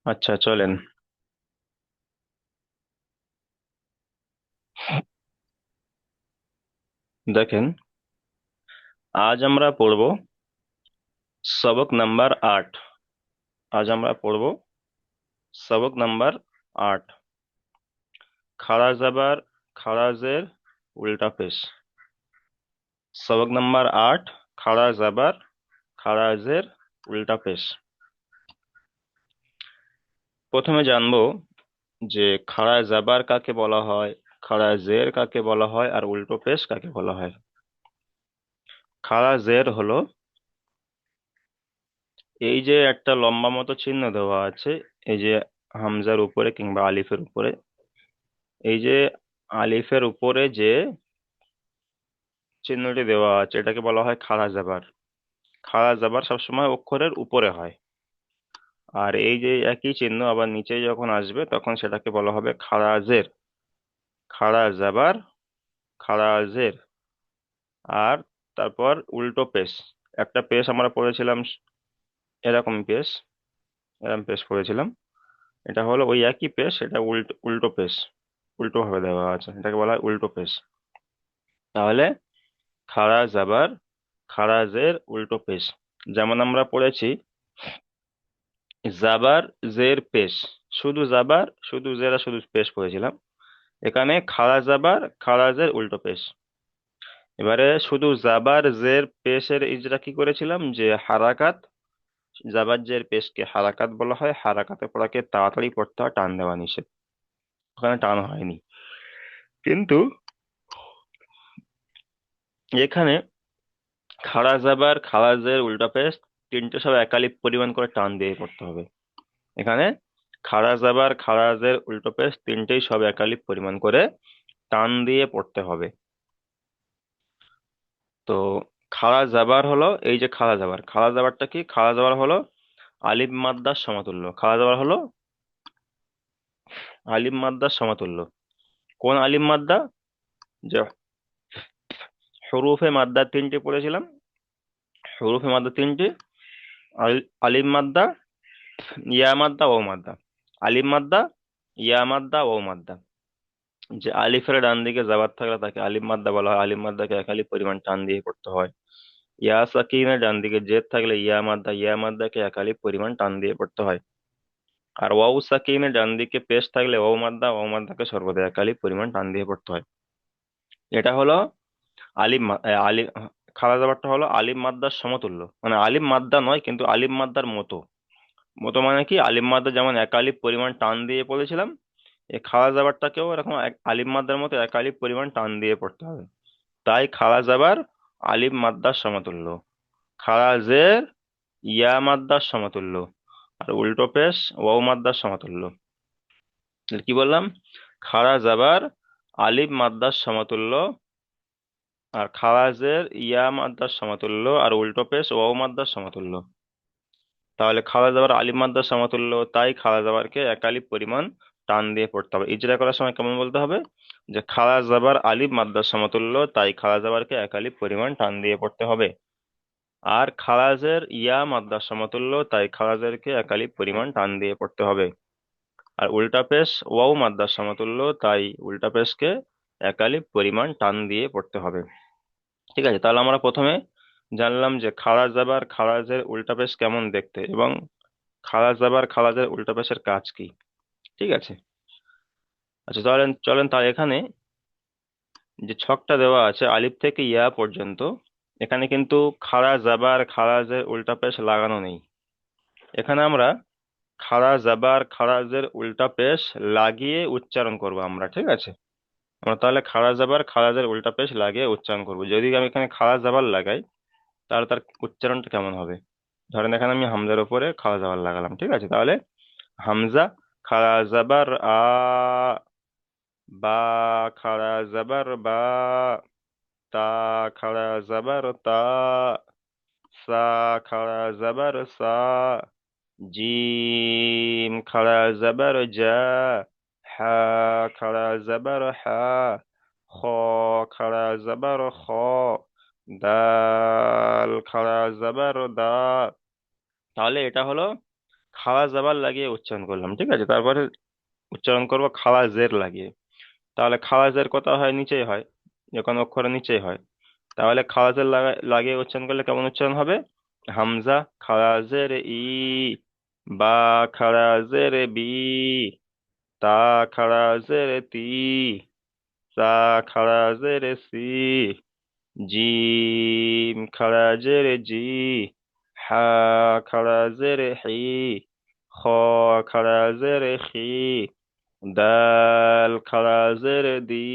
আচ্ছা, চলেন। দেখেন, আজ আমরা পড়ব সবক নাম্বার 8। আজ আমরা পড়ব সবক নাম্বার 8, খাড়া জাবার খাড়াজের উল্টা পেশ। সবক নাম্বার 8, খাড়া জাবার খাড়াজের উল্টা পেশ। প্রথমে জানবো যে খাড়া জাবার কাকে বলা হয়, খাড়া জের কাকে বলা হয়, আর উল্টো পেশ কাকে বলা হয়। খাড়া জের হলো এই যে একটা লম্বা মতো চিহ্ন দেওয়া আছে, এই যে হামজার উপরে কিংবা আলিফের উপরে, এই যে আলিফের উপরে যে চিহ্নটি দেওয়া আছে এটাকে বলা হয় খাড়া জাবার। খাড়া জাবার সবসময় অক্ষরের উপরে হয়, আর এই যে একই চিহ্ন আবার নিচে যখন আসবে তখন সেটাকে বলা হবে খাড়া জের। খাড়া জাবার খাড়া জের। আর তারপর উল্টো পেশ। একটা পেশ আমরা পড়েছিলাম, এরকম পেশ, এরকম পেশ পড়েছিলাম। এটা হলো ওই একই পেশ, এটা উল্টো উল্টো পেশ, উল্টো ভাবে দেওয়া আছে, এটাকে বলা হয় উল্টো পেশ। তাহলে খাড়া জাবার খাড়াজের উল্টো পেশ। যেমন আমরা পড়েছি জাবার জের পেশ, শুধু জাবার শুধু জেরা শুধু পেশ পড়েছিলাম। এখানে খাড়া জাবার খাড়াজের উল্টো পেশ। এবারে শুধু জাবার জের পেশের ইজরা কি করেছিলাম, যে হারাকাত। জাবার জের পেশকে হারাকাত বলা হয়, হারাকাতে পড়াকে তাড়াতাড়ি পড়তে হয়, টান দেওয়া নিষেধ, ওখানে টান হয়নি। কিন্তু এখানে খাড়া জাবার খাড়াজের উল্টা পেশ তিনটে সব একালিপ পরিমাণ করে টান দিয়ে পড়তে হবে। এখানে খাড়া জাবার খাড়াজের উল্টো পেশ তিনটেই সব একালিপ পরিমাণ করে টান দিয়ে পড়তে হবে। তো খাড়া জাবার হলো এই যে খাড়া জাবার, খাড়া জাবারটা কি, খাড়া জাবার হলো আলিফ মাদ্দার সমতুল্য। খাড়া জাবার হলো আলিফ মাদ্দার সমতুল্য। কোন আলিফ মাদ্দা? যে হরুফে মাদ্দা তিনটে পড়েছিলাম, হরুফে মাদ্দা তিনটে, আলিফ মাদ্দা, ইয়া মাদ্দা, ও মাদ্দা। আলিফ মাদ্দা, ইয়া মাদ্দা, ও মাদ্দা। যে আলিফের ডান দিকে জাবার থাকলে তাকে আলিফ মাদ্দা বলা হয়, আলিফ মাদ্দাকে এক আলিফ পরিমাণ টান দিয়ে পড়তে হয়। ইয়া সাকিনের ডান দিকে জেদ থাকলে ইয়া মাদ্দা, ইয়া মাদ্দাকে এক আলিফ পরিমাণ টান দিয়ে পড়তে হয়। আর ওয়াও সাকিনের ডান দিকে পেশ থাকলে ওয়াও মাদ্দা, ওয়াও মাদ্দাকে সর্বদা এক আলিফ পরিমাণ টান দিয়ে পড়তে হয়। এটা হলো আলিম। খাড়া জাবারটা হলো আলিম মাদ্দার সমতুল্য, মানে আলিম মাদ্দা নয় কিন্তু আলিম মাদ্দার মতো। মতো মানে কি, আলিম মাদ্দা যেমন এক আলিফ পরিমাণ টান দিয়ে পড়েছিলাম, এই খাড়া জাবারটাকেও এরকম আলিম মাদ্দার মতো এক আলিফ পরিমাণ টান দিয়ে পড়তে হবে। তাই খাড়া জাবার আলিম মাদ্দার সমতুল্য, খাড়া জের ইয়া মাদ্দার সমতুল্য, আর উল্টো পেশ ওয়াও মাদ্দার সমতুল্য। তাহলে কি বললাম? খাড়া জাবার আলিফ মাদ্দার সমতুল্য, আর খাওয়াজের ইয়া মাদ্দার সমতুল্য, আর উল্টো পেশ ওয়াও মাদ্দার সমতুল্য। তাহলে খাওয়া যাবার আলিফ মাদ্দার সমতুল্য, তাই খাওয়া যাবারকে এক আলিফ পরিমাণ টান দিয়ে পড়তে হবে। ইজরা করার সময় কেমন বলতে হবে, যে খাওয়া যাবার আলিফ মাদ্দার সমতুল্য, তাই খাওয়া যাবারকে এক আলিফ পরিমাণ টান দিয়ে পড়তে হবে। আর খাওয়াজের ইয়া মাদ্দার সমতুল্য, তাই খাওয়াজেরকে এক আলিফ পরিমাণ টান দিয়ে পড়তে হবে। আর উল্টা পেশ ওয়াও মাদ্দার সমতুল্য, তাই উল্টা পেশকে এক আলিফ পরিমাণ টান দিয়ে পড়তে হবে। ঠিক আছে, তাহলে আমরা প্রথমে জানলাম যে খাড়া জাবার খাড়াজের উল্টা পেশ কেমন দেখতে, এবং খাড়া জাবার খাড়াজের উল্টা পেশের কাজ কি। ঠিক আছে। আচ্ছা, চলেন চলেন তার এখানে যে ছকটা দেওয়া আছে আলিফ থেকে ইয়া পর্যন্ত, এখানে কিন্তু খাড়া জাবার খাড়াজের উল্টা পেশ লাগানো নেই। এখানে আমরা খাড়া জাবার খাড়াজের উল্টা পেশ লাগিয়ে উচ্চারণ করব আমরা। ঠিক আছে, আমরা তাহলে খাড়া জাবার খাড়াজের উল্টা পেশ লাগিয়ে উচ্চারণ করব। যদি আমি এখানে খাড়া জাবার লাগাই তাহলে তার উচ্চারণটা কেমন হবে। ধরেন এখানে আমি হামজার উপরে খাড়া জাবার লাগালাম, ঠিক আছে, তাহলে হামজা খাড়া জাবার আ, বা খাড়া জাবার বা, তা খাড়া জাবার তা, সা খাড়া জাবার সা, জিম খাড়া জাবার জা, হা খাড়া জাবার হা, খ খাড়া জাবার খ, দাল খাড়া জাবার দা। তাহলে এটা হলো খাড়া জাবার লাগিয়ে উচ্চারণ করলাম, ঠিক আছে। তারপরে উচ্চারণ করব খাড়া জের লাগিয়ে। তাহলে খাড়া জের কথা হয় নিচেই হয়, যে কোনো অক্ষরে নিচেই হয়। তাহলে খাড়া জের লাগিয়ে উচ্চারণ করলে কেমন উচ্চারণ হবে? হামজা খাড়া জের ই, বা খাড়া জের বি, তা খাড়া জের তি, সা খাড়া জের সি, জিম খাড়া জের জি, হা খাড়া জের হি, খ খাড়া জের খি, দাল খাড়া জের দি।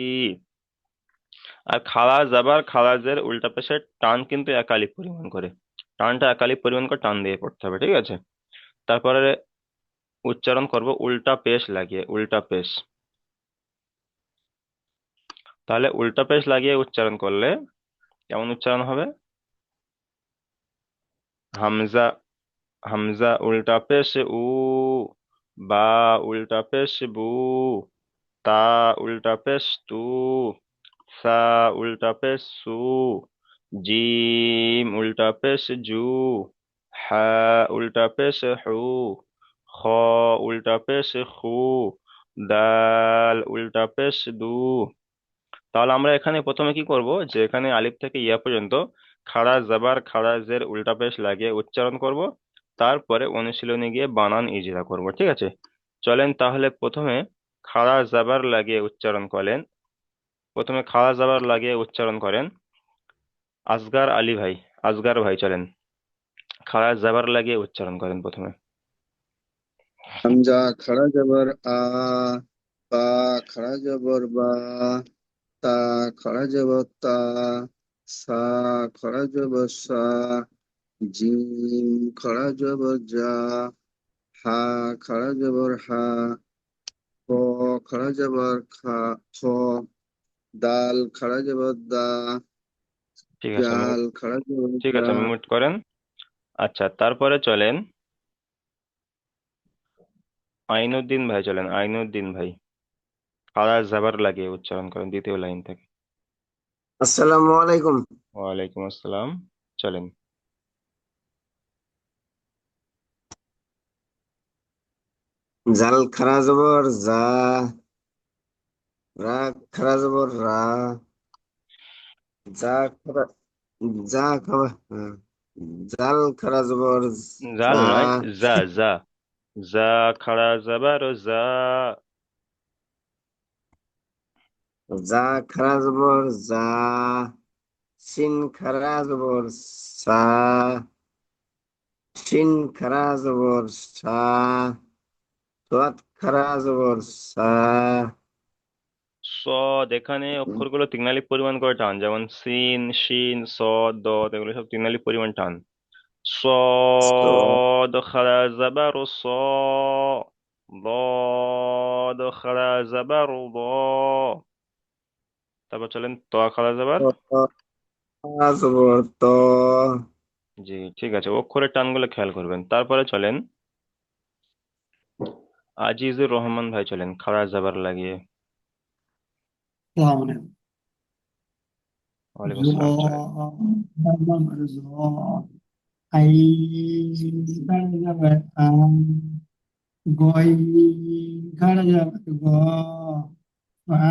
আর খাড়া যাবার খাড়া জের উল্টা পেশের টান কিন্তু একালি পরিমাণ করে, টানটা একালি পরিমাণ করে টান দিয়ে পড়তে হবে, ঠিক আছে। তারপরে উচ্চারণ করব উল্টা পেশ লাগিয়ে, উল্টা পেশ। তাহলে উল্টা পেশ লাগিয়ে উচ্চারণ করলে কেমন উচ্চারণ হবে? হামজা, হামজা উল্টা পেশ উ, বা উল্টা পেশ বু, তা উল্টা পেশ তু, সা উল্টা পেশ সু, জিম উল্টা পেশ জু, হা উল্টা পেশ হু, খ উল্টা পেশ খু, দাল উল্টা পেশ দু। তাহলে আমরা এখানে প্রথমে কি করব, যে এখানে আলিফ থেকে ইয়া পর্যন্ত খাড়া জাবার খাড়া জের উল্টা পেশ লাগিয়ে উচ্চারণ করব। তারপরে অনুশীলনে গিয়ে বানান ইজরা করব, ঠিক আছে। চলেন তাহলে প্রথমে খাড়া জাবার লাগিয়ে উচ্চারণ করেন, প্রথমে খাড়া জাবার লাগিয়ে উচ্চারণ করেন আসগার আলী ভাই। আসগার ভাই চলেন খাড়া জাবার লাগিয়ে উচ্চারণ করেন প্রথমে। হামজা খাড়া জবর আ, বা খাড়া জবর বা, তা খাড়া জবর তা, সা খাড়া জবর সা, জিম খাড়া জবর জা, হা খাড়া জবর হা, খ খাড়া জবর খা খ, দাল খাড়া জবর দা, ঠিক আছে মিউট, জাল খাড়া জবর ঠিক জা। আছে মিউট করেন। আচ্ছা তারপরে চলেন আইনুদ্দিন ভাই, চলেন আইনুদ্দিন ভাই খাড়া জাবার লাগিয়ে উচ্চারণ করেন দ্বিতীয় লাইন থেকে। আসসালামু আলাইকুম। ওয়ালাইকুম আসসালাম, চলেন। জাল খারা জবর জা, রা খারা জবর রা, যা খারা যা খারা জাল খারা জবর জাল জা, নয়, যা যা, যা খাড়া জাবার যা। যা খারা জবর যা, শিন খারা জবর সা, শিন খারা জবর সা, সাত খারা জবর সা, সদ, এখানে অক্ষরগুলো তিনালি পরিমাণ করে টান, যেমন সিন শিন সদ দদ এগুলো সব তিনালি পরিমাণ টান। স- صاد خلا زبر صا، ضاد خلا زبر ضا। তারপর চলেন ত খালা যাবার। খারা জবর ত, জি ঠিক আছে, অক্ষরের টানগুলো খেয়াল করবেন। তারপরে চলেন আজিজুর রহমান ভাই, চলেন খাড়া জাবার লাগিয়ে। السلام عليكم. ওয়ালাইকুম আসসালাম, চলেন। زو زو أي خرج غوي خرج غو فا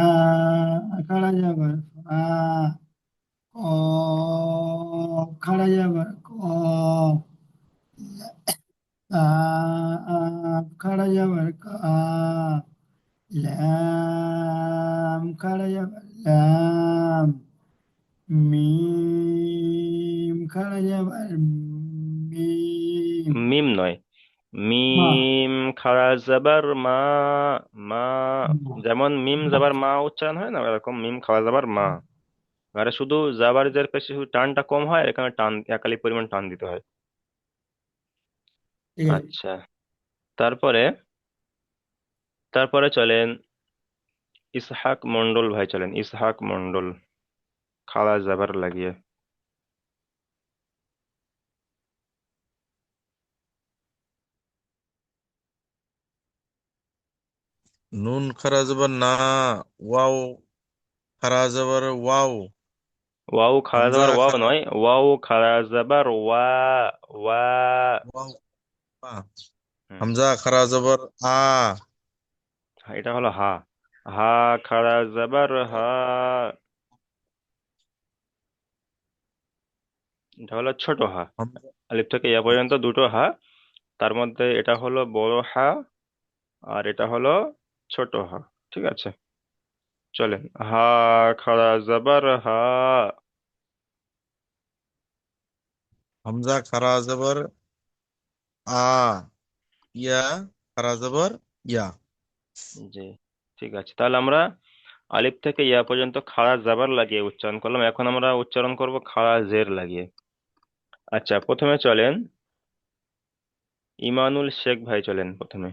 خرج فا قاف خرج قاف كاف خرج كاف لام خرج لام মিম খাড়া যাবার মিম মিম নয়, মা মিম খাড়া জাবার মা, মা। যেমন মিম জাবার মা উচ্চারণ হয় না, এরকম মিম খাড়া জাবার মা। আর শুধু জাবার জের পেশে শুধু টানটা কম হয়, এখানে টান একালি পরিমাণ টান দিতে হয়। ঠিক আছে। আচ্ছা তারপরে, তারপরে চলেন ইসহাক মন্ডল ভাই, চলেন ইসহাক মন্ডল খাড়া জাবার লাগিয়ে। নুন খারা জবর না, ওয়াও খারা জবর ওয়াও, ওয়াও খাড়া হামজা যাবার ওয়াও খারা নয়, ওয়াও খাড়া যাবার ওয়া, ওয়া। ওয়াও পা, হামজা খারা জবর আ এটা হলো হা। হা খাড়া জবর হা। এটা হলো ছোট হা। হামজা আলিফ থেকে ইয়া পর্যন্ত দুটো হা, তার মধ্যে এটা হলো বড় হা আর এটা হলো ছোট হা। ঠিক আছে, চলেন। হা খাড়া জবর হা। হামজা খারা জবর আ, ইয়া খারা জবর ইয়া। জি, ঠিক আছে। তাহলে আমরা আলিফ থেকে ইয়া পর্যন্ত খাড়া জাবার লাগিয়ে উচ্চারণ করলাম, এখন আমরা উচ্চারণ করব খাড়া জের লাগিয়ে। আচ্ছা, প্রথমে চলেন ইমানুল শেখ ভাই, চলেন প্রথমে।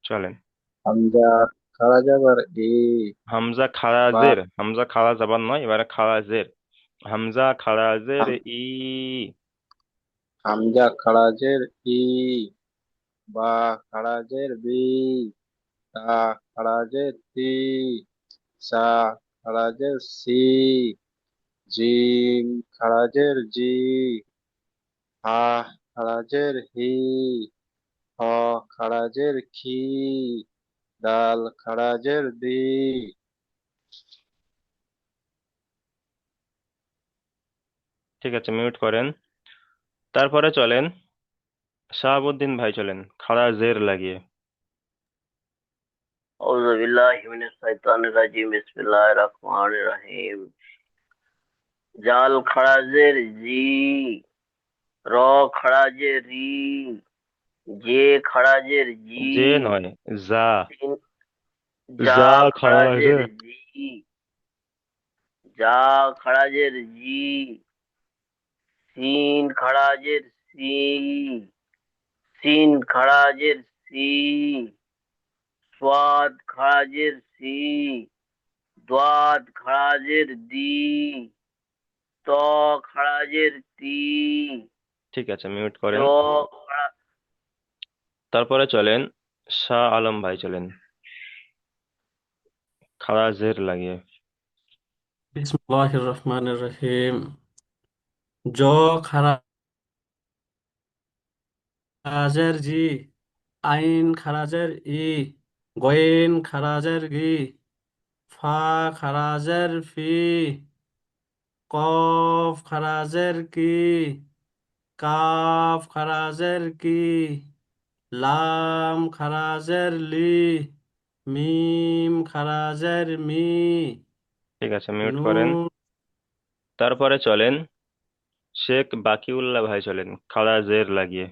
চলেন। হামজা খাড়া যাবার এ, হামজা খাড়া বা জের, হামজা খাড়া জাবার নয়, এবারে খাড়া জের। হামজা খাড়া জের ই। হামজা খাড়াজের ই, বা খাড়াজের বি, তা খাড়াজের তি, সা খাড়াজের সি, জিম খাড়াজের জি, হা খাড়াজের হি, হ খাড়াজের খি, দাল খাড়াজের দি। ঠিক আছে, মিউট করেন। তারপরে চলেন শাহাবুদ্দিন ভাই, চলেন খাড়া জের লাগিয়ে। أعوذ بالله من الشيطان الرجيم بسم الله الرحمن الرحيم জাল খারাজের জি, র খারাজের রি, জে খারাজের জি, যে নয়, যা। সিন, যা যা খাড়া খারাজের জের। জি, যা খারাজের জি, সিন খারাজের সি, সিন খারাজের সি, সোয়াদ খারাজের সি, দোয়াদ খারাজের দি, ত খারাজের তি, ঠিক আছে, মিউট জ করেন। তারপরে চলেন শাহ আলম ভাই, চলেন খাড়া জের লাগিয়ে। বিসমিল্লাহির রহমানির রহিম জ খারাজের জি, আইন খারাজের ই, গয়েন খারাজের গি, ফা খারাজের ফি, কফ খারাজের কি, কাফ খারাজের কি, লাম খারাজের লি, মিম খারাজের মি, ঠিক আছে, মিউট করেন। নুন। তারপরে চলেন শেখ বাকিউল্লাহ ভাই, চলেন খাড়া জের লাগিয়ে।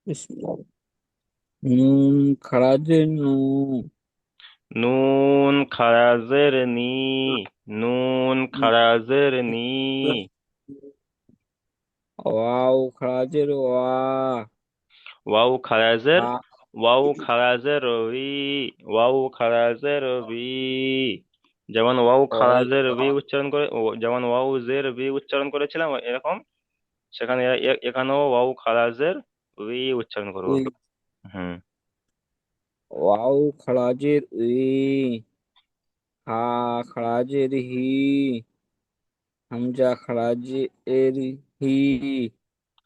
বিসমিল্লাহ। নুন খাড়াজের নু, নুন খাড়া জের নি। নুন খাড়া জের নি। ওয়াও খাড়াজের ওয়া, ওয়াও খাড়া জের, আ ওয়াও খাড়া জের উই। ওয়াও খাড়া জের উই। যেমন ওয়াও খাড়া জের উই উচ্চারণ করে, যেমন ওয়াও জের উই উচ্চারণ করেছিলাম এরকম, সেখানে এখানেও ওয়াও খাড়া জের উই উচ্চারণ করবো। We, hmm. ওয়াও খাড়াজের উই, হা খাড়াজের হি, হামজা খাড়াজের হি,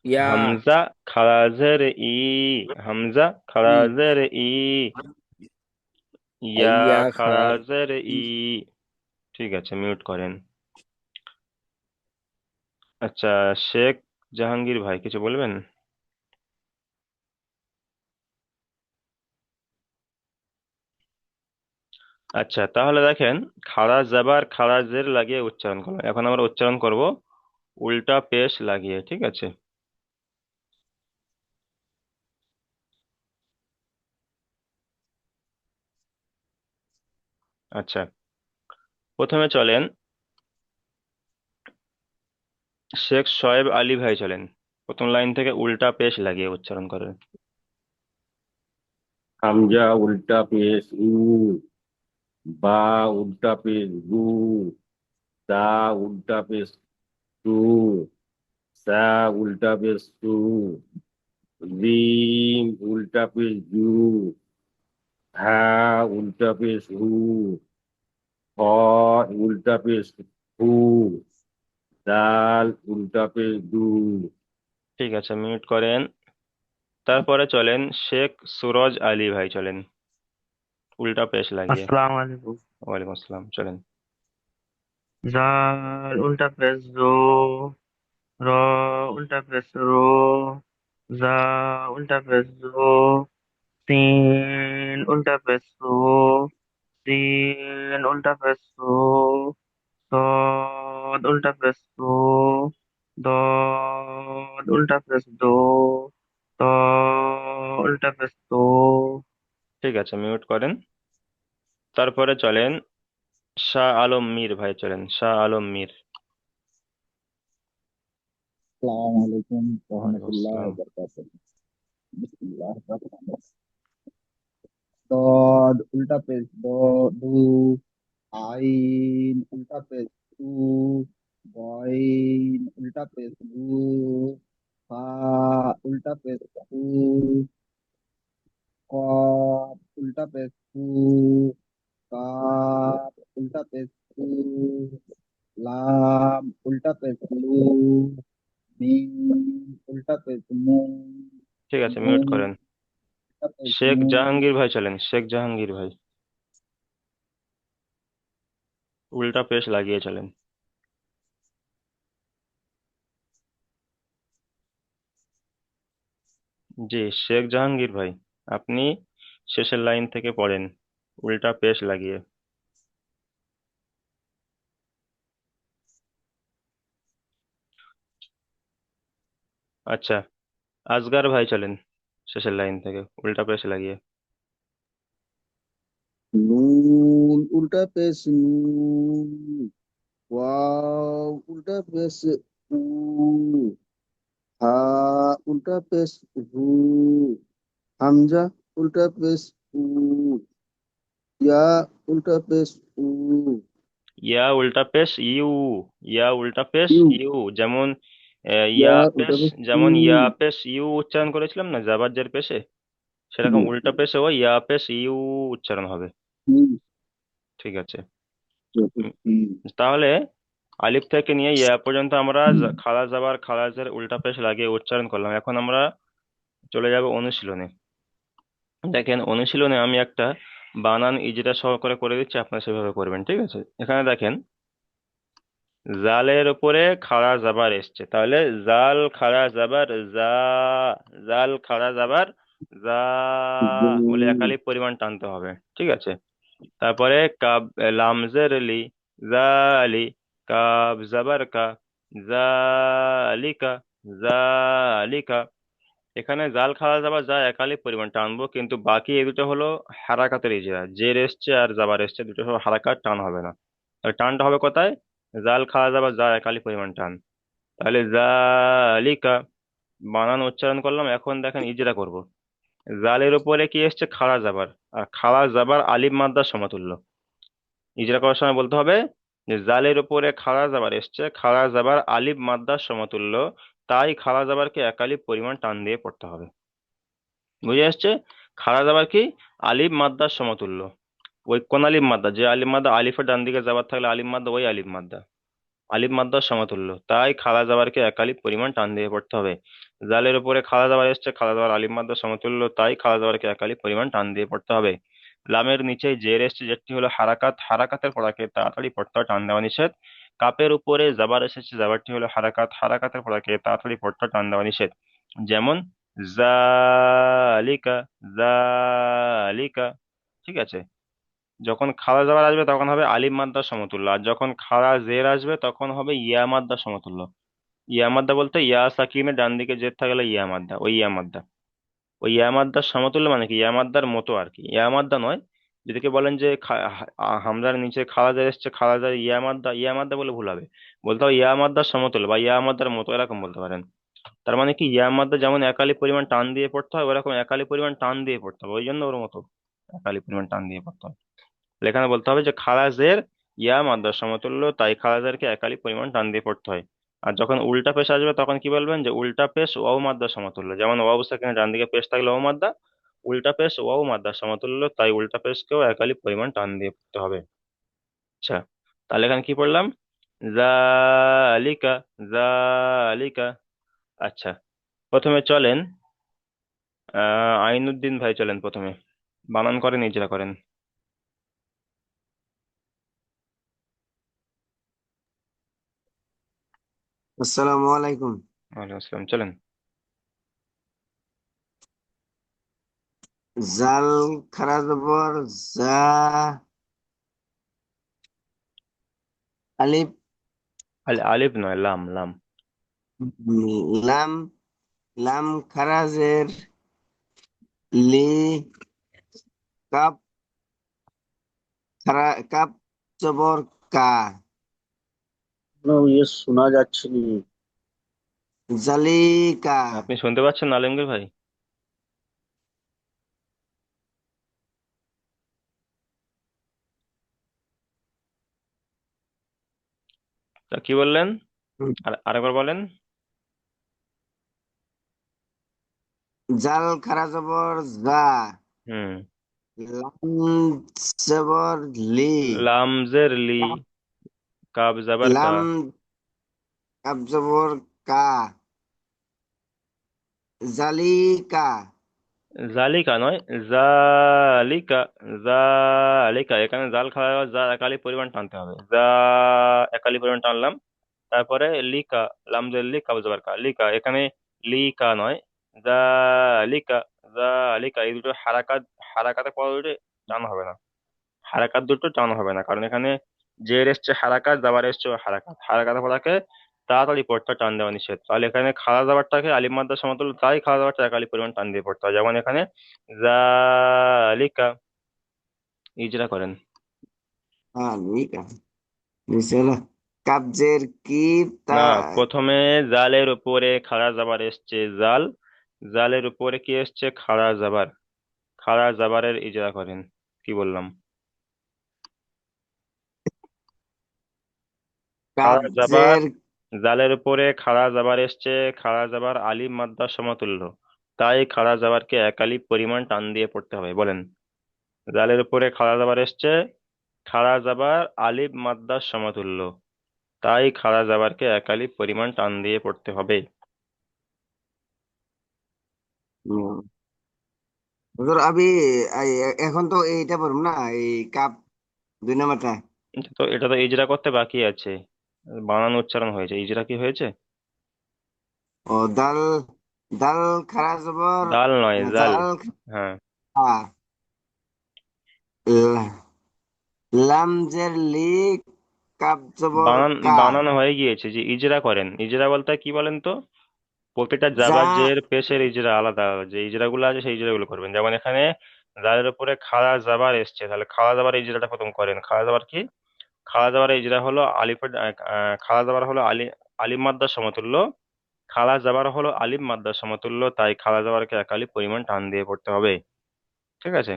ইয়া হামজা খাড়া জের ই। হামজা খাড়া ই, জের ই। ইয়া ইয়া খাড়া খাড়া জের ই। ই। ঠিক আছে, মিউট করেন। আচ্ছা, শেখ জাহাঙ্গীর ভাই কিছু বলবেন? আচ্ছা, তাহলে দেখেন খাড়া জাবার খাড়া জের লাগিয়ে উচ্চারণ করলাম, এখন আমরা উচ্চারণ করব উল্টা পেশ লাগিয়ে। ঠিক আছে, আচ্ছা, প্রথমে চলেন শেখ শোয়েব আলী ভাই, চলেন প্রথম লাইন থেকে উল্টা পেশ লাগিয়ে উচ্চারণ করেন। হামজা উল্টা পেশ উ, বা উল্টা পেশ গু, দা উল্টা পেশ টু, সা উল্টা পেশ টু, জিম উল্টা পেশ জু, হা উল্টা পেশ হু, হ উল্টা পেশ হু, দাল উল্টা পেশ দু। ঠিক আছে, মিউট করেন। তারপরে চলেন শেখ সুরজ আলী ভাই, চলেন উল্টা পেশ লাগিয়ে। अस्सलाम वालेकुम। ওয়ালাইকুম আসসালাম, চলেন। जाल उल्टा पेश जो, र उल्टा पेश रो, जा उल्टा पेश जो, सीन उल्टा पेश सो, सीन उल्टा पेश सो, صاد उल्टा पेश सो, ضاد उल्टा पेश दो, ط उल्टा पेश तो। ঠিক আছে, মিউট করেন। তারপরে চলেন শাহ আলম মীর ভাই, চলেন শাহ আলম মীর। আসসালামু আলাইকুম ওয়ালাইকুম রহমতুল্লাহ আসসালাম। বরকাতুহু। বিসমিল্লাহির রহমানির রহিম। ضاد उल्टा पेश दो दू, आइन उल्टा पेश ऊ, गॉइन उल्टा पेश गू, फा उल्टा पेश फू, कॉफ उल्टा पेश फू, काफ उल्टा पेश फू, लाम उल्टा पेश लू, मीम उल्टा पेश मू, ঠিক আছে, মিউট नून করেন। उल्टा पेश শেখ नू। জাহাঙ্গীর ভাই, চলেন শেখ জাহাঙ্গীর ভাই, উল্টা পেশ লাগিয়ে চলেন। জি শেখ জাহাঙ্গীর ভাই, আপনি শেষের লাইন থেকে পড়েন উল্টা পেশ লাগিয়ে। আচ্ছা, আসগার ভাই চলেন শেষের লাইন থেকে উল্টা পেশ লাগিয়ে। नून उल्टा पेश नू, वाव उल्टा पेश ऊ, हा उल्टा पेश हू, हमजा उल्टा पेश ऊ, या उल्टा पेश ऊ, ইয়া উল্টা পেশ ইউ, ইয়া উল্টা পেশ यू ইউ, যেমন या ইয়া उल्टा পেশ, पेश যেমন ইয়া यू। পেশ ইউ উচ্চারণ করেছিলাম না জাবারজের পেশে, সেরকম जी উল্টা পেশে ও ইয়া পেশ ইউ উচ্চারণ হবে। जी ঠিক আছে। जी উম, তাহলে আলিফ থেকে নিয়ে ইয়া পর্যন্ত আমরা খালা জাবার খালাজের উল্টা পেশ লাগিয়ে উচ্চারণ করলাম। এখন আমরা চলে যাব অনুশীলনে। দেখেন অনুশীলনে আমি একটা বানান ইজরা সহকারে করে দিচ্ছি, আপনারা সেভাবে করবেন, ঠিক আছে? এখানে দেখেন জালের উপরে খাড়া জাবার এসছে, তাহলে জাল খাড়া জাবার জা, জাল খাড়া জাবার জা বলে একালি পরিমাণ টানতে হবে, ঠিক আছে? তারপরে কাব লামজের লি, জালি, কাব জাবার কা, জালিকা, জালিকা। এখানে জাল খাওয়া যাবার যা একালি পরিমাণ টানবো, কিন্তু বাকি এই দুটো হলো হারাকাতের ইজরা, জের এসছে আর জাবার এসছে, দুটো হলো হারাকাত, টান হবে না। তাহলে টানটা হবে কোথায়? জাল খাওয়া যাবার যা একালি পরিমাণ টান। তাহলে জালিকা বানান উচ্চারণ করলাম, এখন দেখেন ইজরা করব। জালের উপরে কি এসছে? খাড়া জাবার, আর খাড়া জাবার আলিফ মাদ্দার সমতুল্য। ইজরা করার সময় বলতে হবে যে জালের উপরে খাড়া জাবার এসছে, খাড়া জাবার আলিফ মাদ্দার সমতুল্য, তাই খাড়া জাবারকে একালি পরিমাণ টান দিয়ে পড়তে হবে। বুঝে আসছে? খাড়া জাবার কি? আলিফ মাদ্দার সমতুল্য। ওই কোন আলিফ মাদ্দা? যে আলিফ মাদ্দা আলিফের ডান দিকে যাবার থাকলে আলিফ মাদ্দা, ওই আলিফ মাদ্দা, আলিফ মাদ্দার সমতুল্য, তাই খাড়া জাবারকে এক আলিফ পরিমাণ টান দিয়ে পড়তে হবে। জালের উপরে খাড়া জাবার এসছে, খাড়া জাবার আলিফ মাদ্দার সমতুল্য, তাই খাড়া জাবারকে এক আলিফ পরিমাণ টান দিয়ে পড়তে হবে। লামের নিচে জের এসছে, যেটি হলো হারাকাত, হারাকাতের পড়াকে তাড়াতাড়ি পড়তে হয়, টান দেওয়া নিষেধ। কাপের উপরে জাবার এসেছে, জাবারটি হলো হারাকাত, হারাকাতের পড়াকে তাড়াতাড়ি পড়তে হয়, টান দেওয়া নিষেধ। যেমন জালিকা, জালিকা, ঠিক আছে? যখন খাড়া জাবার আসবে তখন হবে আলিফ মাদ্দার সমতুল্য, আর যখন খাড়া জের আসবে তখন হবে ইয়া মাদ্দার সমতুল্য। ইয়া মাদ্দা বলতে ইয়া সাকিনের ডান দিকে জের থাকলে ইয়া মাদ্দা, ওই ইয়া মাদ্দা। ওই ইয়া মাদ্দার সমতুল্য মানে কি? ইয়া মাদ্দার মতো আর কি, ইয়া মাদ্দা নয়। যদি কেউ বলেন যে হামজার নিচে খাড়া জের এসছে, খাড়া জের ইয়া মাদ্দা, ইয়া মাদ্দা বলে ভুল হবে। বলতে হবে ইয়া মাদ্দার সমতুল্য বা ইয়া মাদ্দার মতো, এরকম বলতে পারেন। তার মানে কি, ইয়া মাদ্দা যেমন একালি পরিমাণ টান দিয়ে পড়তে হয়, ওরকম একালি পরিমাণ টান দিয়ে পড়তে হবে, ওই জন্য ওর মতো একালি পরিমাণ টান দিয়ে পড়তে হবে। তাহলে এখানে বলতে হবে যে খালাজের ইয়া মাদ্দার সমতুল্য, তাই খালাজেরকে একালি পরিমাণ টান দিয়ে পড়তে হয়। আর যখন উল্টা পেশ আসবে তখন কি বলবেন? যে উল্টা পেশ ওয়াও মাদ্দার সমতুল্য, যেমন ওয়াও সেখানে ডান দিকে পেশ থাকলে ওয়াও মাদ্দা, উল্টা পেশ ওয়াও মাদ্দার সমতুল্য, তাই উল্টা পেশকেও একালি পরিমাণ টান দিয়ে পড়তে হবে। আচ্ছা, তাহলে এখানে কি পড়লাম? জালিকা, জালিকা। আচ্ছা, প্রথমে চলেন আইনুদ্দিন ভাই চলেন প্রথমে, বানান করেন, ইজরা করেন। আসসালামু আলাইকুম। ওয়ালাইকুম আসসালাম, চলেন। জাল খারা জবর জা, আলিফ আলিফ নয়, লাম, লাম। লাম, লাম খারা জের লি, কাপ খারা, কাপ জবর কা, ইয়ে শোনা যাচ্ছে না। জালিকা। আপনি শুনতে পাচ্ছেন না আলমগীর ভাই? তা কি বললেন? আরেকবার বলেন। জাল খারা জবর জা, হুম। লাম জবর লি, লামজের লি, কাব জবর কা। লাম কাপ জবর কা, জালিকা। জালিকা নয়, জালিকা, জালিকা। এখানে জাল খাওয়া, যা একালি পরিমাণ টানতে হবে, যা একালি পরিমাণ টানলাম। তারপরে লিকা, লামজের লি, কাব জবর কা, লিকা। এখানে লিকা নয়, জালিকা, জালিকা। এই দুটো হারাকাত, হারাকাতে পড়া দুটো টান হবে না। হারাকাত দুটো টান হবে না, কারণ এখানে জের এসছে হারাকাত, জাবার এসছে হারাকাত। হারাকাতে পড়াকে তাড়াতাড়ি পড়তে টান দেওয়া নিষেধ। তাহলে এখানে খাড়া জাবারটাকে আলিফ মাদ্দার সমতুল্য, তাই খাড়া জাবারটা একালি পরিমাণ টান দিয়ে পড়তে হয়। যেমন এখানে জালিকা, ইজরা করেন। জালিকা নিচে হলো কাবজের কি, তা না, প্রথমে জালের উপরে খাড়া জাবার এসছে জাল, জালের উপরে কি এসছে? খাড়া জাবার। খাড়া জাবারের ইজরা করেন। কি বললাম? খাড়া জাবার, কাবজের জালের উপরে খাড়া জাবার এসছে, খাড়া জাবার আলিফ মাদ্দার সমতুল্য, তাই খাড়া জাবারকে এক আলিফ পরিমাণ টান দিয়ে পড়তে হবে। বলেন। জালের উপরে খাড়া জাবার এসছে, খাড়া জাবার আলিফ মাদ্দার সমতুল্য, তাই খাড়া জাবারকে এক আলিফ পরিমাণ টান দিয়ে পড়তে হবে। হুজুর আমি এখন তো এইটা পড়ব না, এই কাপ 2 নাম্বারটা। এটা তো ইজরা করতে বাকি আছে। বানান উচ্চারণ হয়েছে, ইজরা কি হয়েছে? ও দাল, দাল খারা জবর দাল নয়, জাল। জাল, হ্যাঁ। খা, লাম জের লি, কাপ জবর বানান, কা, বানানো হয়ে গিয়েছে, যে ইজরা করেন। ইজরা বলতে কি বলেন তো? প্রতিটা যা জাবার জের পেশের ইজরা আলাদা আলাদা, যে ইজরাগুলো আছে সেই ইজরাগুলো করবেন। যেমন এখানে জালের উপরে খাড়া জাবার এসছে, তাহলে খাড়া জাবার ইজরাটা প্রথম করেন। খাড়া জাবার কি? খাড়া জাবার ইজরা হলো আলিফের খাড়া জাবার হলো আলিফ মাদ্দার সমতুল্য। খাড়া জাবার হলো আলিফ মাদ্দার সমতুল্য, তাই খাড়া জাবারকে এক আলিফ পরিমাণ টান দিয়ে পড়তে হবে। ঠিক আছে,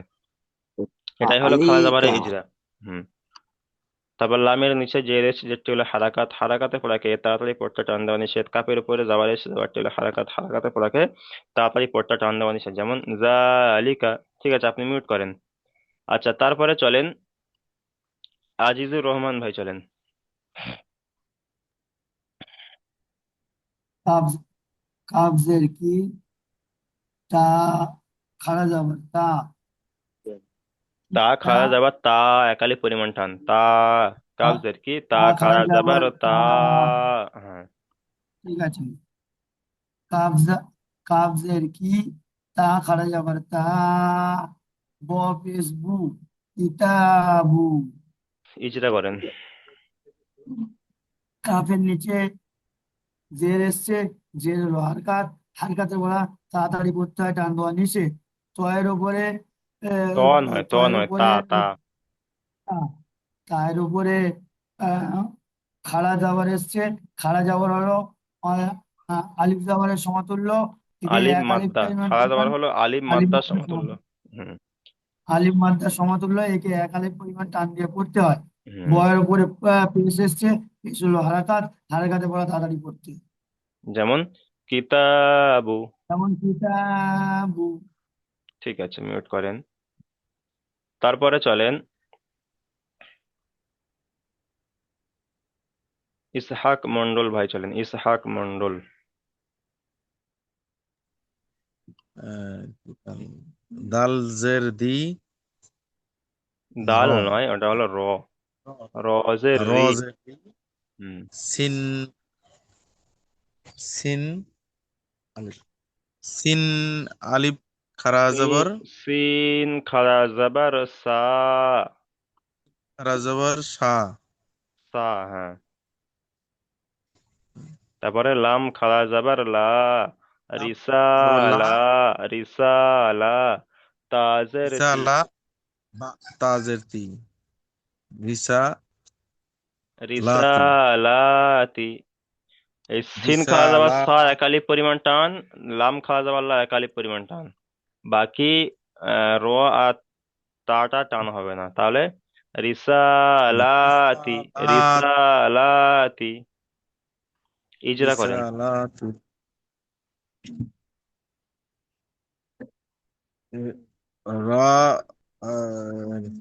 এটাই হলো খাড়া জাবারের আলিকা। ইজরা। হুম। তারপর লামের নিচে জের এসছে, যেটি হলো হারাকাত। হারাকাতে পড়াকে তাড়াতাড়ি পড়তে টান দেওয়া নিষেধ। কাপের উপরে জাবার এসছে, জাবারটি হলো হারাকাত। হারাকাতে পড়াকে তাড়াতাড়ি পড়তে টান দেওয়া নিষেধ। যেমন জালিকা। ঠিক আছে, আপনি মিউট করেন। আচ্ছা, তারপরে চলেন আজিজুর রহমান ভাই চলেন। কাবজ, কাবজের কি, তা খাড়া যাবার তা, তা তা খাড়া যাবার তা, একালি পরিমাণ টান তা। তা- কাবজের কি? তা তা খাড়া খাড়া যাবার যাবার তা। তা। হ্যাঁ। ঠিক আছে, কাবজা, কাবজের কি, তা খাড়া যাবার তা, ব পেশ বু, কিতাবু। ইজরা করেন। কাফের নিচে জের এসছে, জের হলো হারকাত। হারকাতে বলা তাড়াতাড়ি পড়তে হয়, টান দেওয়া নিষেধ। তয়ের উপরে ত নয়, ত তয়ের নয়, তা, উপরে তা। তার উপরে আহ, খাড়া জাবার এসছে। খাড়া জাবার হলো আহ, আলিফ জাবারের সমতুল্য, একে আলিফ এক আলিফ মাদ্দা, পরিমাণ খাড়া যাবার টান, হলো আলিফ আলিফ মাদ্দার মাদ্দার সমতুল্য। সমতুল্য, হুম। আলিফ মাদ্দার সমতুল্য, একে এক আলিফ পরিমাণ টান দিয়ে পড়তে হয়। হুম। বয়ের উপরে পেশ এসছে, পেশ হলো হারাকাত। হারাকাতে পড়া তাড়াতাড়ি পড়তে। যেমন কিতাবু। যেমন কিতাবু। ঠিক আছে, মিউট করেন। তারপরে চলেন ইসহাক মন্ডল ভাই চলেন, ইসহাক মন্ডল। দাল জের দি দাল র নয়, ওটা হলো র। রজের র রি। জের দি হুম। সিন সিন আলিফ সিন আলিফ খারা জবর সিন খারা জবর সা। খারা জবর শা সা, হ্যাঁ। তারপরে লাম খারা জবর লা। লাম জবর লা রিসালা। রিসালা। তাজের রিসা তি। লা বা তাজের তি রিসা লাতি রিসালাতি। এই সিন রিসা খাওয়া যাবার লা সা একালিপ পরিমাণ টান, লাম খাওয়া যাবার লা একালিপ পরিমাণ টান। বাকি র আর তাটা টান হবে না, তাহলে রিসালাতি। রিসালাত রিসালাতি। ইজরা করেন। রিসালাত র আহ,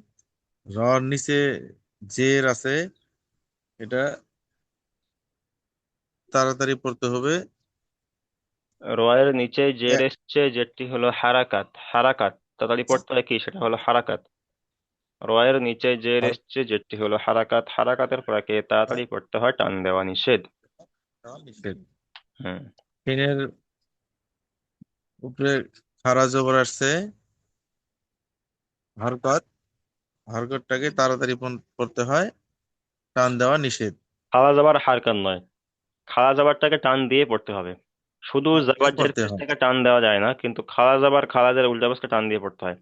রর নিচে জের আছে, এটা তাড়াতাড়ি পড়তে হবে। রয়ের নিচে জের এ- এসছে, যেটি হলো হারাকাত। হারাকাত তাড়াতাড়ি পড়তে হয় কি, সেটা হলো হারাকাত। রয়ের নিচে জের আর এসছে, যেটি হলো হারাকাত। হারাকাতের পরে তাড়াতাড়ি পড়তে হয়, টান দেওয়া নিষেধ। নিষেধ। হুম। সিনের উপরে খারা জবর আসছে, হরকত হরকতটাকে তাড়াতাড়ি পড়তে হয়, টান দেওয়া নিষেধ। খালা যাবার হারকাত নয়, খালা যাবারটাকে টান দিয়ে পড়তে হবে। শুধু টান দিয়ে জাবার জের পড়তে হয়। থেকে টান দেওয়া যায় না, কিন্তু খালা যাবার খালা জের উল্টা বসকে টান দিয়ে পড়তে হয়।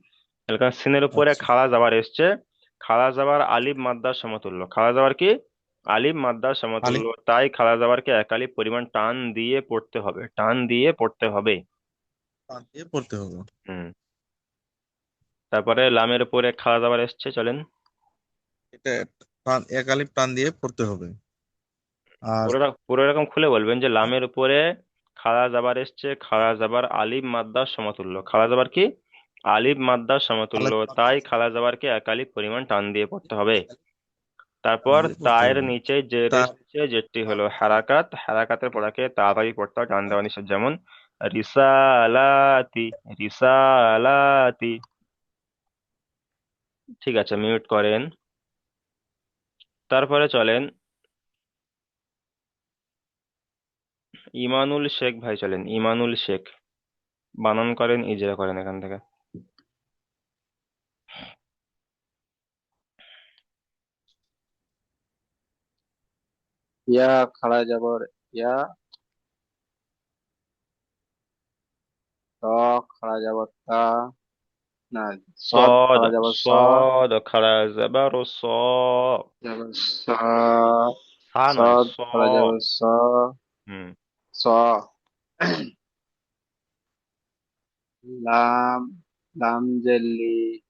এলাকা সিনের উপরে আচ্ছা, খালা যাবার এসছে, খালা যাবার আলিফ মাদ্দার সমতুল্য। খালা যাবার কি আলিফ মাদ্দার আলিফ সমতুল্য, তাই খালা যাবারকে এক আলিফ পরিমাণ টান দিয়ে পড়তে হবে, টান দিয়ে পড়তে হবে। টান দিয়ে পড়তে হবে। হুম। তারপরে লামের উপরে খালা যাবার এসছে, চলেন। এটা এক আলিফ টান দিয়ে পড়তে হবে। আর পুরোটা পুরো এরকম খুলে বলবেন যে লামের উপরে খাড়া জাবার এসছে, খাড়া জাবার আলিফ মাদ্দার সমতুল্য। খাড়া জাবার কি আলিফ মাদ্দার সমতুল্য, আলিফ তাই খাড়া জাবারকে এক আলিফ পরিমাণ টান দিয়ে পড়তে হবে। টান তারপর দিয়ে পড়তে তায়ের হবে। নিচে জের তা এসছে, যেটি হলো হারাকাত। হারাকাতের পড়াকে তাড়াতাড়ি পড়তে হয়, টান দেওয়া নিষেধ। যেমন রিসালাতি। রিসালাতি। ঠিক আছে, মিউট করেন। তারপরে চলেন ইমানুল শেখ ভাই চলেন, ইমানুল শেখ। বানান করেন, ইজরা করেন এখান থেকে। ইয়া খাড়া জবর ইয়া, ত খাড়া জবর তা, না, সদ صاد খাড়া জবর স, صاد খাড়া জবর স। জবর সা, সা নয়, সদ স। খাড়া জবর স, হুম। স, লাম, লাম জেলি,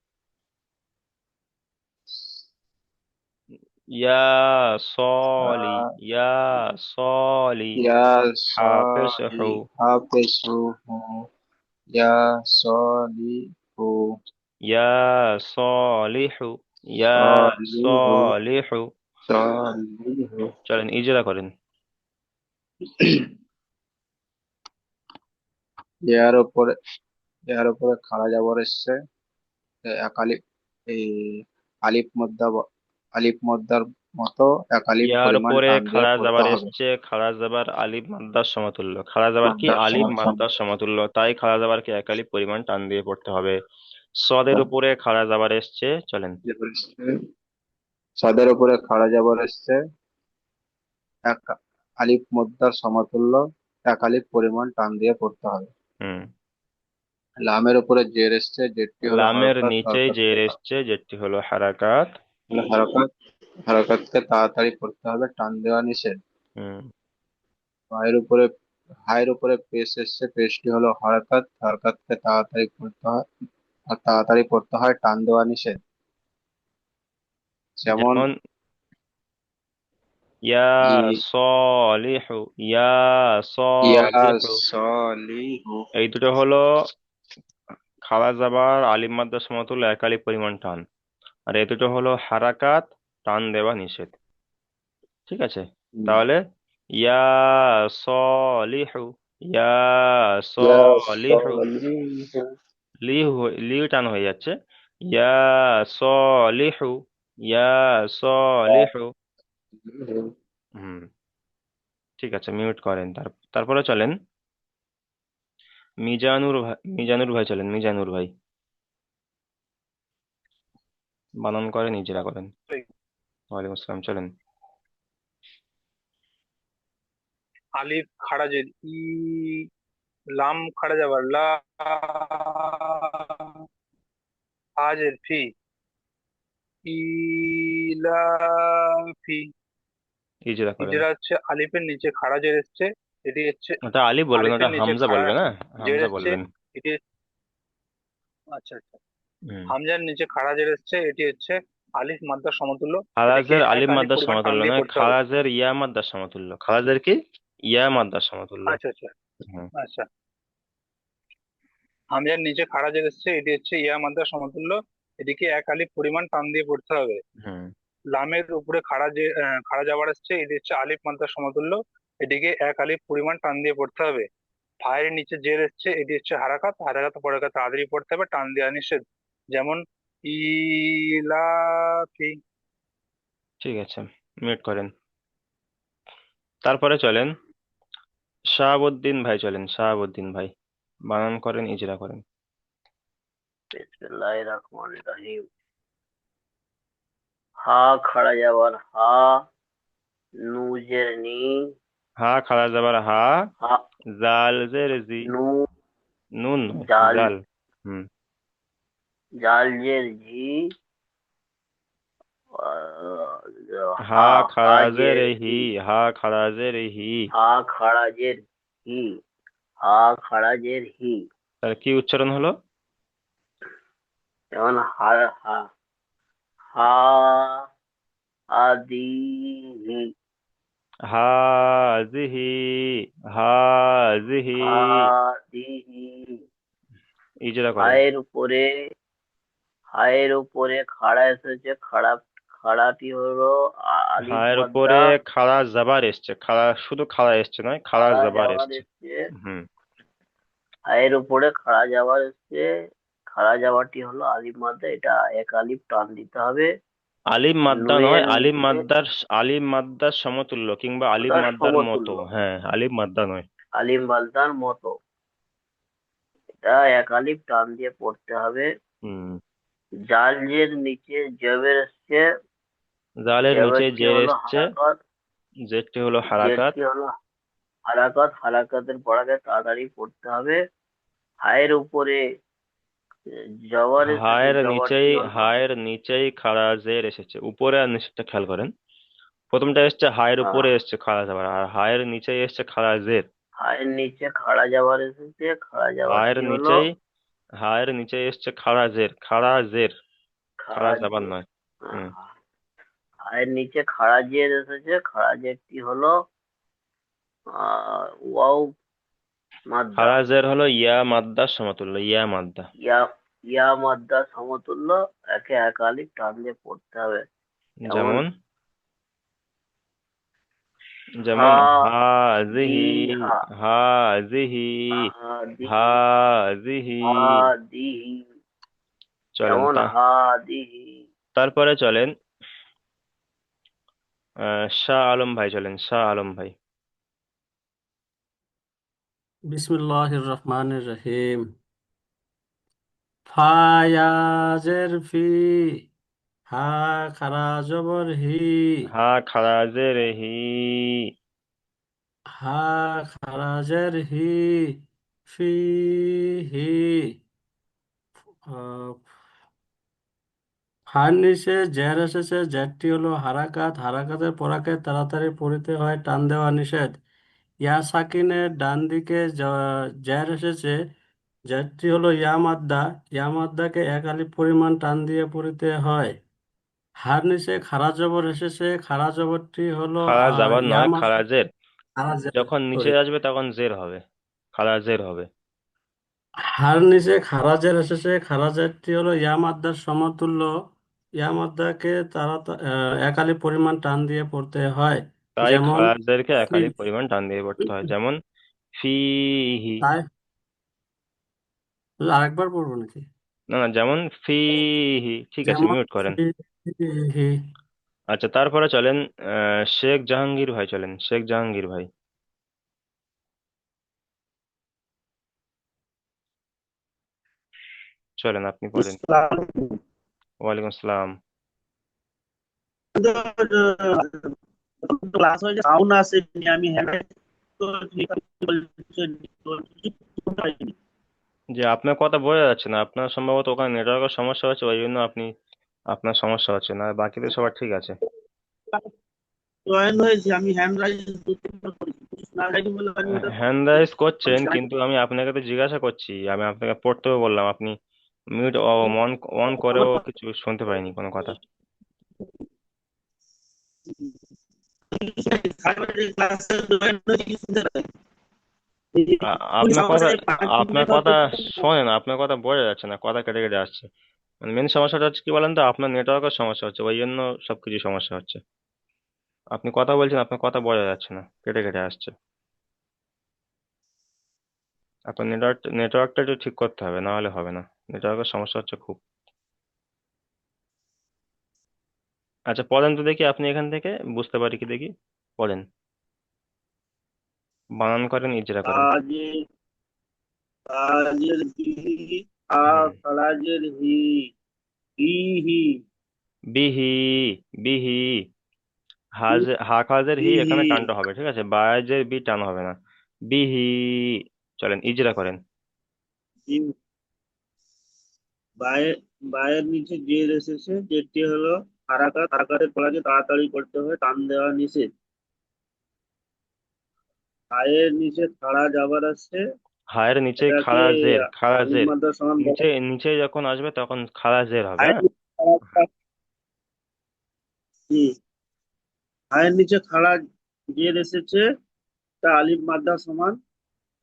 ইয়া সলি। ইয়া সলি। ইয়া হাফিজহু। সলি হাফিজুহু, ইয়া সলিহু, ইয়া সলিহু। ইয়া সলিহু, সলিহু। সলিহু। চলেন ইজরা করেন। ইয়ার উপরে, ইয়ার উপরে খাড়া জবর এসছে, এক আলিফ, এই আলিফ মদ্দা আলিফ মদ্দার মতো এক আলিফ ইয়ার পরিমাণ উপরে টান দিয়ে খাড়া পড়তে জাবার হবে। এসছে, খাড়া জাবার আলিফ মাদ্দার সমতুল্য। খাড়া জাবার কি মদ্দার আলিফ সমর্থন, মাদ্দার সমতুল্য, তাই খাড়া জাবারকে এক আলিফ পরিমাণ টান দিয়ে পড়তে হবে। সদের উপরে খাড়া জাবার এসছে, চলেন। সাদের উপরে খাড়া জবর এসছে, এক আলিফ মদ্দার সমতুল্য, এক আলিফ পরিমাণ টান দিয়ে পড়তে হবে। হুম। লামের উপরে জের এসছে, জেরটি হলো লামের হরকত, নিচেই জের হরকতকে এসছে, যেটি হলো হারাকাত। হরকত, হরকতকে তাড়াতাড়ি পড়তে হবে, টান দেওয়া নিষেধ। হুম। হায়ের উপরে, হায়ের উপরে পেশ এসছে, পেশটি হলো হরকত, হরকতকে তাড়াতাড়ি পড়তে হয়, আর তাড়াতাড়ি পড়তে হয়, টান দেওয়া নিষেধ। যেমন যেমন ইয়া ই- সলিহু। ইয়া ইয়া সলিহু। সলিহু, এই দুটো হলো খাড়া জাবার আলিফ মাদ্দার সমতুল্য, এক আলিফ পরিমাণ টান। আর এই দুটো হলো হারাকাত, টান দেওয়া নিষেধ। ঠিক আছে। তাহলে ইয়া সলিহু, ইয়া ইয়া সলিহু, সলিহু, লিউ টান হয়ে যাচ্ছে। ইয়া সলিহু, ইয়া সলিহু। হুম, ঠিক আছে, মিউট করেন। তারপরে চলেন মিজানুর ভাই চলেন, মিজানুর ভাই বানান করেন, ইজরা করেন। ওয়ালাইকুম আসসালাম, চলেন। আলিফ খাড়া জের ই, লাম খাড়া যাবার লা, হাজের ফি, ইলাফি। ইজরা করেন। ইজরা হচ্ছে আলিফের নিচে খাড়া জের এসছে, এটি হচ্ছে ওটা আলিফ বলবেন, ওটা আলিফের নিচে হামজা খাড়া বলবে না, জের হামজা এসছে, বলবেন। এটি হুম। হামজার নিচে খাড়া জের এসছে, এটি হচ্ছে আলিফ মাদ্দার সমতুল্য, এটাকে খালাজের এক আলিফ আলিফ মাদ্দার পরিমাণ টান সমতুল্য দিয়ে নয়, পড়তে হবে। খালাজের ইয়া মাদ্দার সমতুল্য। খালাজের কি ইয়া মাদ্দার সমতুল্য। আচ্ছা আচ্ছা হুম। আচ্ছা, হামজার নিচে খাড়া জের এসছে, এটি হচ্ছে ইয়া মাদ্দার সমতুল্য, এটিকে এক আলিফ পরিমাণ টান দিয়ে পড়তে হবে। হুম। লামের উপরে খাড়া যাবার আসছে, এটি হচ্ছে আলিফ মাদ্দার সমতুল্য, এটিকে এক আলিফ পরিমাণ টান দিয়ে পড়তে হবে। ফায়ের নিচে জের এসছে, এটি হচ্ছে হারাকাত, হারাকাত পরে তাড়াতাড়ি পড়তে হবে, টান দেওয়া নিষেধ। যেমন ইলাফি। ঠিক আছে, মিউট করেন। তারপরে চলেন শাহাবুদ্দিন ভাই চলেন, শাহাবুদ্দিন ভাই বানান করেন, ইজরা করেন। বিসমিল্লাহির রহমানির রহিম। হা খাড়া যাবার হা, নুজের নি, হা খালা যাবার হা, হা, জাল জের জি, নু, নুন নয়, জাল, জাল। হুম। জাল জের ঝি, হা হা, হা খালা জের জের হি, হি, হা খালা জের হি। হা খাড়া জের হি, হা খাড়া জের হি। তার কি উচ্চারণ হলো? যেমন হা, হা, হা, আদিহি, হাজিহি, হাজিহি। আদিহি। ইজরা করেন। হায়ের উপরে, হায়ের উপরে খাড়া এসেছে, খাড়াটি হলো আলিফ হায়ের উপরে মাদ্দা, খাড়া জাবার এসছে, খাড়া শুধু খাড়া এসছে নয়, খাড়া খাড়া জাবার যাওয়ার এসছে। এসছে, হুম। হায়ের উপরে খাড়া যাওয়ার এসছে, খাড়া যাওয়াটি হলো আলিফ মাদ্দা, এটা এক আলিফ টান দিতে হবে। আলিম মাদ্দা নয়, নুনের আলিম মাদ্দার সমতুল্য কিংবা আলিম তার মাদ্দার মতো। সমতুল্য, হ্যাঁ, আলিম মাদ্দা নয়। আলিম মাদ্দার মতো, এটা এক আলিফ টান দিয়ে পড়তে হবে। হুম। জালের নিচে জেবের এসছে, জালের নিচে জেবেরটি জের হলো এসছে, হারাকাত, জেরটি হলো হারাকাত। জেরটি হলো হারাকাত, হারাকাতের পড়াকে তাড়াতাড়ি পড়তে হবে। হায়ের উপরে জবর এসেছে, জবরটি হলো হায়ের নিচেই খাড়া জের এসেছে। উপরে আর নিচেরটা খেয়াল করেন। প্রথমটা এসছে হায়ের উপরে এসছে খাড়া জাবার, আর হায়ের নিচেই এসছে খাড়া জের। হায়ের নিচে খাড়া যাবার এসেছে, খাড়া হায়ের যাবারটি হলো নিচেই হায়ের নিচে এসছে খাড়া জের, খাড়া জের, খাড়া খাড়া জাবার জের। নয়। হুম। হায়ের নিচে খাড়া জের এসেছে, খাড়া জেরটি হলো ওয়াও মাদ্দা, খাড়া জের হলো ইয়া মাদ্দার সমতুল্য, ইয়া মাদ্দা। ইয়া, ইয়া মাদ্দা সমতুল্য, একে এক আলিফ টান দিয়ে পড়তে হবে। যেমন যেমন যেমন হা, দি, হাজিহি, হা, হাজিহি, হা, দি, হাজিহি। হা, দিহি। চলেন যেমন তা হা, দিহি। তারপরে চলেন শাহ আলম ভাই চলেন, শাহ আলম ভাই। বিসমিল্লাহির রহমানির রহিম। ফায়াজের ফি, হা খারা জবর হি, হা খারাজের হি, হা খারাজের হি, ফি হি। আহ, ফার নিচে জের এসেছে, জেরটি হলো হারাকাত, হারাকাতের পরাকে তাড়াতাড়ি পড়িতে হয়, টান দেওয়া নিষেধ। ইয়া সাকিনের ডান দিকে জের এসেছে, জেরটি হলো ইয়া মাদ্দা, ইয়া মাদ্দাকে এক আলিফ পরিমাণ টান দিয়ে পড়িতে হয়। হার নিচে খারা জবর এসেছে, খারা জবরটি হলো খারা যাবার ইয়া নয়, মাদ্দা, খারাজের। খারা জের, যখন নিচে সরি। আসবে তখন জের হবে, খারাজের হবে। হার নিচে খারা জের এসেছে, খারা জেরটি হলো ইয়া মাদ্দার সমতুল্য, ইয়া মাদ্দাকে তারা এক আলিফ পরিমাণ টান দিয়ে পড়তে হয়। তাই যেমন খারাজদেরকে ফি একাধিক পরিমাণ টান দিয়ে পড়তে হয়, যেমন ফিহি। তাই আরেকবার পড়বো নাকি? না না, যেমন ফিহি, ঠিক আছে, যেমন মিউট করেন। ফিহি। আচ্ছা, তারপরে চলেন শেখ জাহাঙ্গীর ভাই, চলেন শেখ জাহাঙ্গীর ভাই, চলেন আপনি পড়েন। ওয়ালাইকুম আসসালাম। ক্লাস হয়েছে সাউন্ড আসেনি, আমি হ্যান্ড যে আপনার কথা বোঝা যাচ্ছে না, আপনার সম্ভবত ওখানে নেটওয়ার্কের সমস্যা হচ্ছে, ওই জন্য আপনার সমস্যা হচ্ছে, না বাকিদের সবার ঠিক আছে। জয়েন হয়েছি, আমি হ্যান্ড রাইজ না রাইজ বলে আমি ওটা হ্যান্ড রাইজ করছেন, কিন্তু আমি আপনাকে তো জিজ্ঞাসা করছি, আমি আপনাকে পড়তেও বললাম, আপনি মিউট অন অন করেও কিছু শুনতে পাইনি কোনো কথা। ক্লাসে জয়েন হয়েছি শুনতে পাই। আপনার কথা, সমস্যা 5 আপনার মিনিট কথা শোনেন, আপনার কথা বোঝা যাচ্ছে না, কথা কেটে কেটে আসছে। মানে মেন সমস্যাটা হচ্ছে কি বলেন তো, আপনার নেটওয়ার্কের সমস্যা হচ্ছে, ওই জন্য সবকিছু সমস্যা হচ্ছে। আপনি কথা বলছেন, আপনার কথা বোঝা যাচ্ছে না, কেটে কেটে আসছে। আপনার নেটওয়ার্কটা একটু ঠিক করতে হবে, না হলে হবে না, নেটওয়ার্কের সমস্যা হচ্ছে খুব। আচ্ছা পড়েন তো দেখি, আপনি এখান থেকে বুঝতে পারি কি দেখি, পড়েন, বানান করেন, ইজরা করেন। কাজে কাজের হি, হুম। খালাজের হি, হি বিহি, বিহি, হাকাজের হি বিহি, এখানে টানটা হবে, ঠিক আছে, বায়াজের বি টান হবে না। বিহি, চলেন ইজরা করেন। হি। বায়ের বায়ের নিচে জের এসেছে, জেরটি হলো হারাকাত, হারাকাতের পড়াকে তাড়াতাড়ি করতে হয়, টান দেওয়া নিষেধ। আয়ের নিচে খাড়া যাবার আছে, হায়ের নিচে এটাকে খাড়া জের, খাড়া আলিফ জের, মাদ্রার সমান বলা নিচে নিচে যখন আসবে তখন খাড়া জের হবে, আয়ের হ্যাঁ। নিচে হুম, আয়ের নিচে খাড়া জের এসেছে, তা আলিফ মাদ্রার সমান,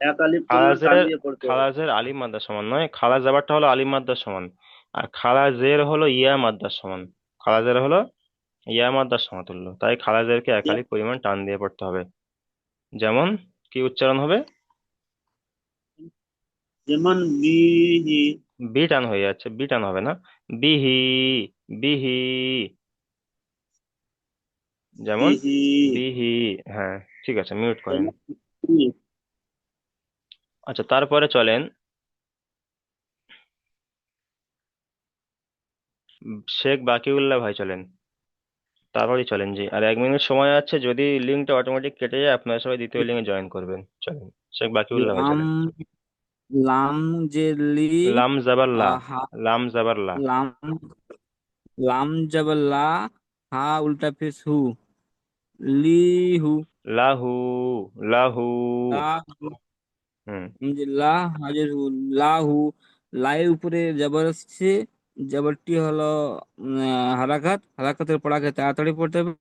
এক আলিফ পরিমাণ টান খালাজের, দিয়ে পড়তে হবে। খালাজের আলিফ মাদ্রার সমান নয়, খালা জাবারটা হলো আলিফ মাদ্রার সমান, আর খালাজের হলো ইয়া মাদ্রার সমান। খালাজের হলো ইয়া মাদ্রার সমতুল্য, তাই খালাজেরকে এক আলিফ পরিমাণ টান দিয়ে পড়তে হবে। যেমন কি উচ্চারণ হবে? যেমন বিহি, বি টান হয়ে যাচ্ছে, বি টান হবে না, বিহি, বিহি, যেমন বিহি, বিহি। হ্যাঁ, ঠিক আছে, মিউট করেন। যেমন হি। আচ্ছা তারপরে চলেন শেখ বাকিউল্লাহ ভাই, চলেন তাড়াতাড়ি চলেন জি, আর 1 মিনিট সময় আছে, যদি লিঙ্কটা অটোমেটিক কেটে যায় আপনারা সবাই দ্বিতীয় লিঙ্কে জয়েন করবেন, চলেন শেখ বাকিউল্লাহ ভাই লাম চলেন। লাম যে লি লাম জাবার লা, হা লাম জাবার লা, লাম লাম জবর লা, হা উল্টা পেশ হু, লিহু, লাহু, লাহু। লাহু, হুম। যে লা হাজের হু, লাহু, লায়ের উপরে জবর আসছে, জবরটি হলো হারাকাত, হারাকাতের পড়াকে তাড়াতাড়ি পড়তে হবে,